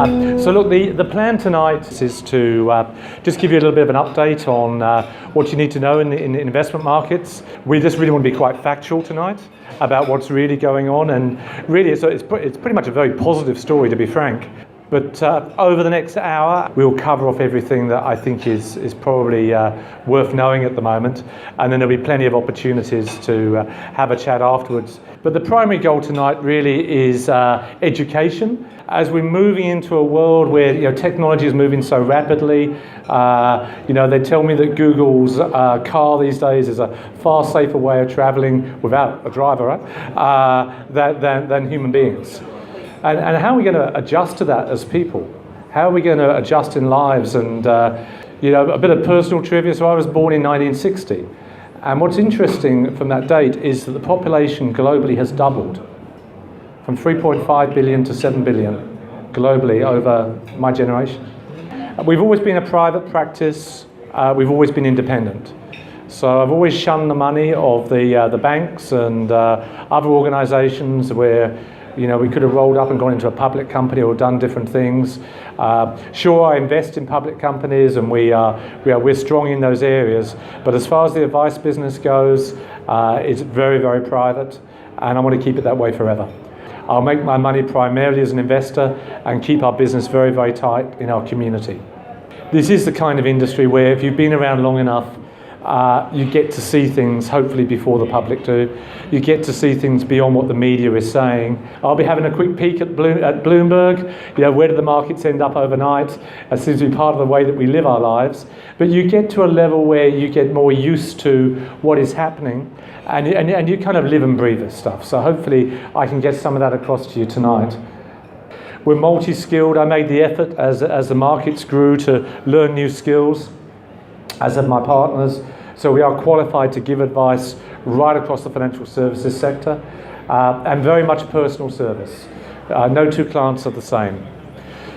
So look, the plan tonight is to just give you a little bit of an update on what you need to know in the investment markets. We just really want to be quite factual tonight about what's really going on, and really it's pretty much a very positive story, to be frank. But over the next hour, we'll cover off everything that I think is probably worth knowing at the moment, and then there'll be plenty of opportunities to have a chat afterwards. But the primary goal tonight really is education. As we're moving into a world where technology is moving so rapidly, they tell me that Google's car these days is a far safer way of travelling without a driver, right? than human beings. And how are we going to adjust to that as people? How are we going to adjust in lives? And a bit of personal trivia. So I was born in 1960, and what's interesting from that date is that the population globally has doubled from 3.5 billion to 7 billion globally over my generation. We've always been a private practice. We've always been independent. So I've always shunned the money of the banks and other organisations where we could have rolled up and gone into a public company or done different things. Sure, I invest in public companies, and we're strong in those areas. But as far as the advice business goes, it's very, very private, and I want to keep it that way forever. I'll make my money primarily as an investor and keep our business very, very tight in our community. This is the kind of industry where if you've been around long enough, you get to see things hopefully before the public do. You get to see things beyond what the media is saying. I'll be having a quick peek at Bloomberg. Where do the markets end up overnight? It seems to be part of the way that we live our lives. But you get to a level where you get more used to what is happening, and you kind of live and breathe this stuff. So hopefully I can get some of that across to you tonight. We're multi-skilled. I made the effort as the markets grew to learn new skills, as have my partners. So we are qualified to give advice right across the financial services sector, and very much personal service. No two clients are the same.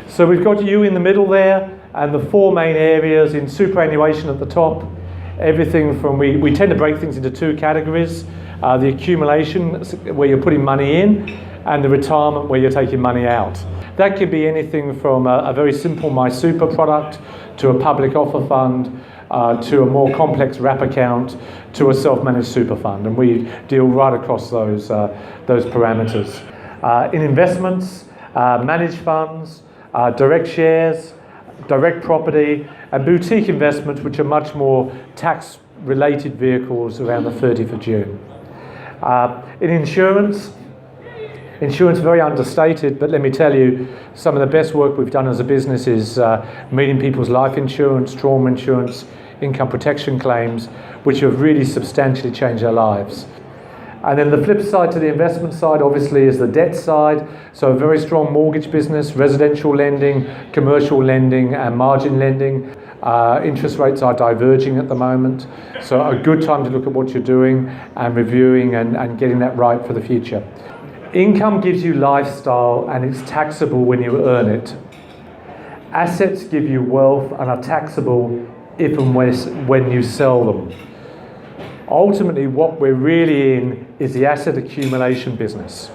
So we've got you in the middle there, and the four main areas in superannuation at the top. Everything from, we tend to break things into two categories. The accumulation, where you're putting money in, and the retirement, where you're taking money out. That could be anything from a very simple My Super product to a public offer fund, to a more complex wrap account, to a self-managed super fund, and we deal right across those parameters. In investments, managed funds, direct shares, direct property, and boutique investments, which are much more tax-related vehicles around the 30th of June. In insurance very understated, but let me tell you, some of the best work we've done as a business is meeting people's life insurance, trauma insurance, income protection claims, which have really substantially changed their lives. And then the flip side to the investment side, obviously, is the debt side. So a very strong mortgage business, residential lending, commercial lending, and margin lending. Interest rates are diverging at the moment. So a good time to look at what you're doing and reviewing and getting that right for the future. Income gives you lifestyle, and it's taxable when you earn it. Assets give you wealth and are taxable if and when you sell them. Ultimately, what we're really in is the asset accumulation business.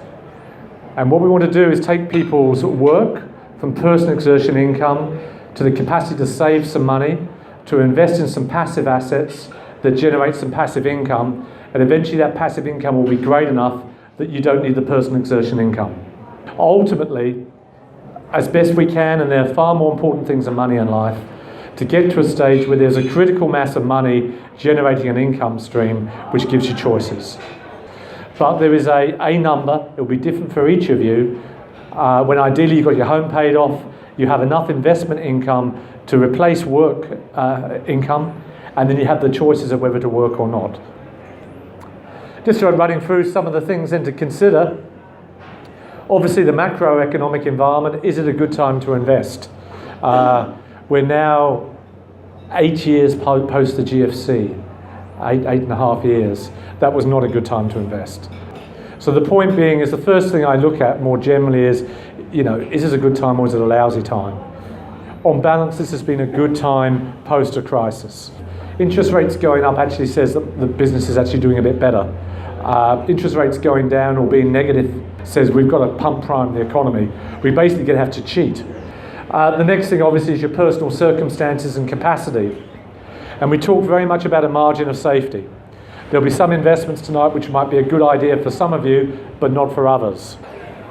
And what we want to do is take people's work from personal exertion income to the capacity to save some money, to invest in some passive assets that generate some passive income, and eventually that passive income will be great enough that you don't need the personal exertion income. Ultimately, as best we can, and there are far more important things than money in life, to get to a stage where there's a critical mass of money generating an income stream which gives you choices. But there is a number, it will be different for each of you, when ideally you've got your home paid off, you have enough investment income to replace work income, and then you have the choices of whether to work or not. Just running through some of the things then to consider. Obviously the macroeconomic environment, is it a good time to invest? We're now 8 years post the GFC, eight and a half years. That was not a good time to invest. So the point being is the first thing I look at more generally is, is this a good time or is it a lousy time? On balance, this has been a good time post a crisis. Interest rates going up actually says that the business is actually doing a bit better. Interest rates going down or being negative says we've got to pump prime the economy. We're basically going to have to cheat. The next thing obviously is your personal circumstances and capacity. And we talk very much about a margin of safety. There'll be some investments tonight which might be a good idea for some of you, but not for others.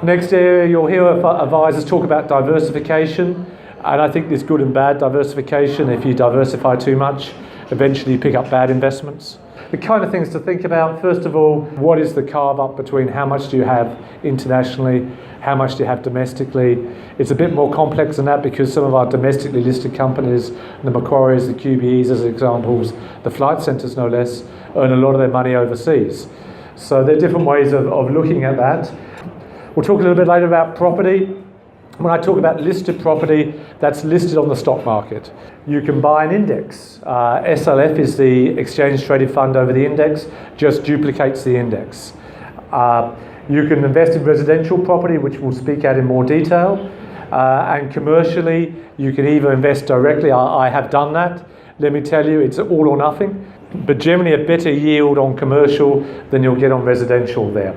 Next area, you'll hear advisors talk about diversification. And I think there's good and bad diversification. If you diversify too much, eventually you pick up bad investments. The kind of things to think about, first of all, what is the carve up between how much do you have internationally, how much do you have domestically? It's a bit more complex than that because some of our domestically listed companies, the Macquaries, the QBEs as examples, the flight centres no less, earn a lot of their money overseas. So there are different ways of looking at that. We'll talk a little bit later about property. When I talk about listed property, that's listed on the stock market. You can buy an index. SLF is the exchange traded fund over the index, just duplicates the index. You can invest in residential property, which we'll speak at in more detail. And commercially, you can either invest directly. I have done that. Let me tell you, it's all or nothing. But generally a better yield on commercial than you'll get on residential there.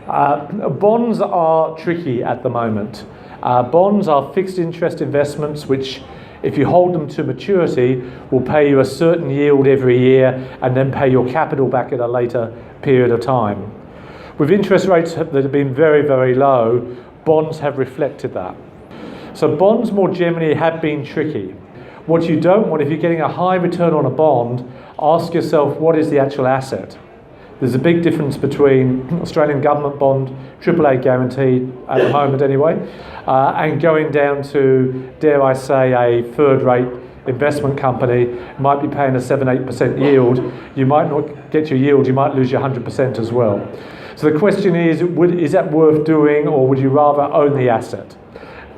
Bonds are tricky at the moment. Bonds are fixed interest investments which, if you hold them to maturity, will pay you a certain yield every year and then pay your capital back at a later period of time. With interest rates that have been very, very low, bonds have reflected that. So bonds more generally have been tricky. What you don't want, if you're getting a high return on a bond, ask yourself what is the actual asset. There's a big difference between Australian government bond, AAA guaranteed at the moment anyway, and going down to, dare I say, a third-rate investment company might be paying a 7-8% yield. You might not get your yield, you might lose your 100% as well. So the question is that worth doing, or would you rather own the asset?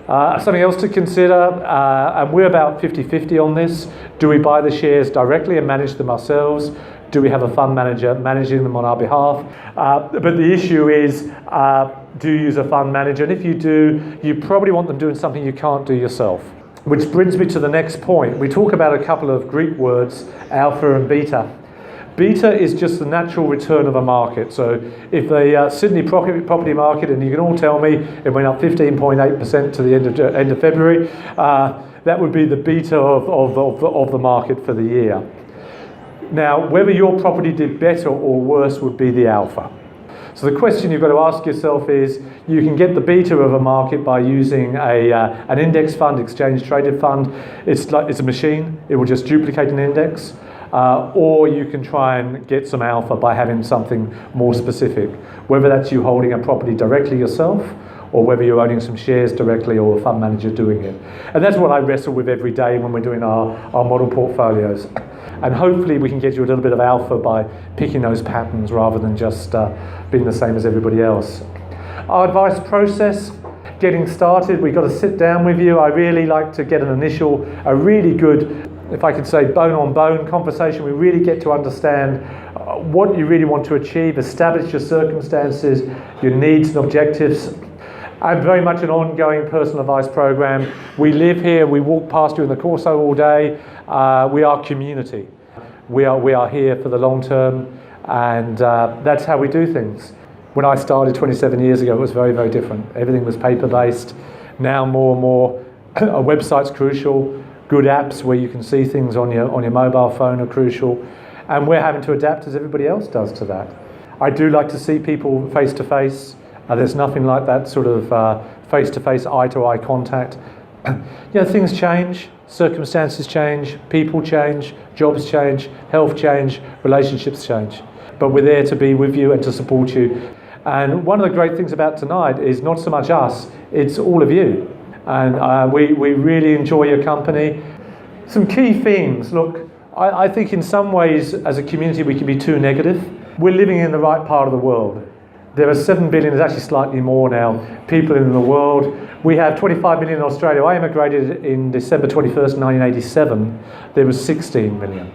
Something else to consider, and we're about 50-50 on this. Do we buy the shares directly and manage them ourselves? Do we have a fund manager managing them on our behalf? But the issue is, do you use a fund manager? And if you do, you probably want them doing something you can't do yourself. Which brings me to the next point. We talk about a couple of Greek words, alpha and beta. Beta is just the natural return of a market. So if the Sydney property market, and you can all tell me it went up 15.8% to the end of February, that would be the beta of the market for the year. Now, whether your property did better or worse would be the alpha. So the question you've got to ask yourself is, you can get the beta of a market by using an index fund, exchange traded fund. It's a machine, it will just duplicate an index. Or you can try and get some alpha by having something more specific, whether that's you holding a property directly yourself, or whether you're owning some shares directly or a fund manager doing it. And that's what I wrestle with every day when we're doing our model portfolios. And hopefully we can get you a little bit of alpha by picking those patterns rather than just being the same as everybody else. Our advice process, getting started, we've got to sit down with you. I really like to get a really good, if I could say, bone-on-bone conversation. We really get to understand what you really want to achieve, establish your circumstances, your needs and objectives. I'm very much an ongoing personal advice program. We live here, we walk past you in the Corso all day. We are community. We are here for the long term, and that's how we do things. When I started 27 years ago, it was very, very different. Everything was paper-based. Now more and more, a website's crucial. Good apps where you can see things on your mobile phone are crucial. And we're having to adapt as everybody else does to that. I do like to see people face to face. There's nothing like that sort of face-to-face, eye-to-eye contact. Things change, circumstances change, people change, jobs change, health change, relationships change. But we're there to be with you and to support you. And one of the great things about tonight is not so much us, it's all of you. And we really enjoy your company. Some key themes. Look, I think in some ways as a community we can be too negative. We're living in the right part of the world. There are 7 billion, there's actually slightly more now, people in the world. We have 25 million in Australia. I immigrated in December 21st, 1987. There was 16 million.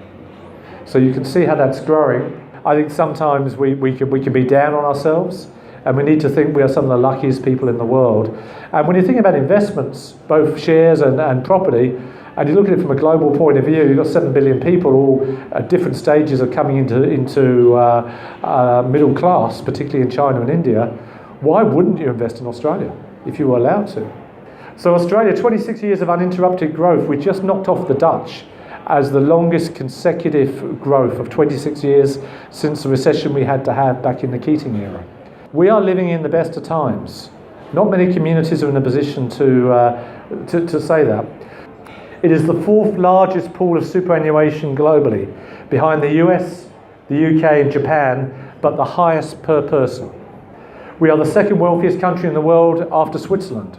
So you can see how that's growing. I think sometimes we can be down on ourselves, and we need to think we are some of the luckiest people in the world. And when you think about investments, both shares and property, and you look at it from a global point of view, you've got 7 billion people all at different stages of coming into middle class, particularly in China and India. Why wouldn't you invest in Australia if you were allowed to? So Australia, 26 years of uninterrupted growth. We just knocked off the Dutch as the longest consecutive growth of 26 years since the recession we had to have back in the Keating era. We are living in the best of times. Not many communities are in a position to say that. It is the fourth largest pool of superannuation globally, behind the US, the UK and Japan, but the highest per person. We are the second wealthiest country in the world after Switzerland.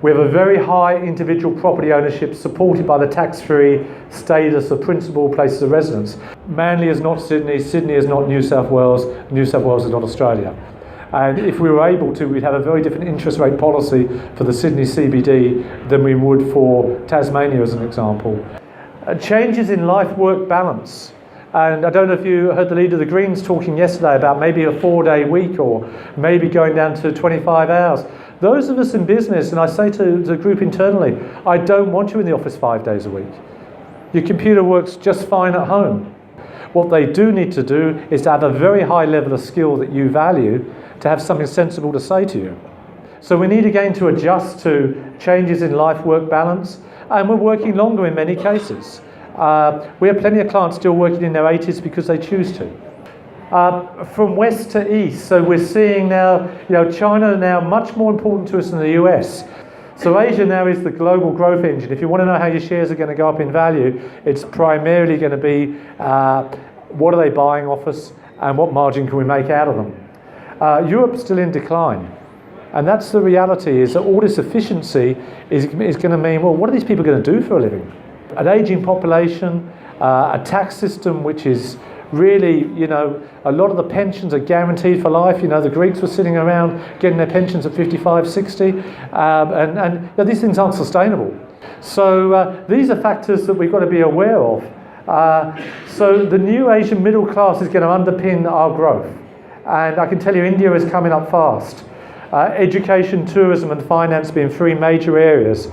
We have a very high individual property ownership supported by the tax-free status of principal places of residence. Manly is not Sydney, Sydney is not New South Wales, New South Wales is not Australia. And if we were able to, we'd have a very different interest rate policy for the Sydney CBD than we would for Tasmania, as an example. Changes in life-work balance. And I don't know if you heard the leader of the Greens talking yesterday about maybe a 4-day week or maybe going down to 25 hours. Those of us in business, and I say to the group internally, I don't want you in the office 5 days a week. Your computer works just fine at home. What they do need to do is to have a very high level of skill that you value to have something sensible to say to you. So we need again to adjust to changes in life-work balance, and we're working longer in many cases. We have plenty of clients still working in their 80s because they choose to. From west to east, so we're seeing now, China now much more important to us than the US. So Asia now is the global growth engine. If you want to know how your shares are going to go up in value, it's primarily going to be what are they buying off us and what margin can we make out of them. Europe's still in decline. And that's the reality, is that all this efficiency is going to mean, well, what are these people going to do for a living? An aging population, a tax system which is really, a lot of the pensions are guaranteed for life. The Greeks were sitting around getting their pensions at 55, 60, and these things aren't sustainable. So these are factors that we've got to be aware of. So the new Asian middle class is going to underpin our growth. And I can tell you India is coming up fast. Education, tourism and finance being three major areas.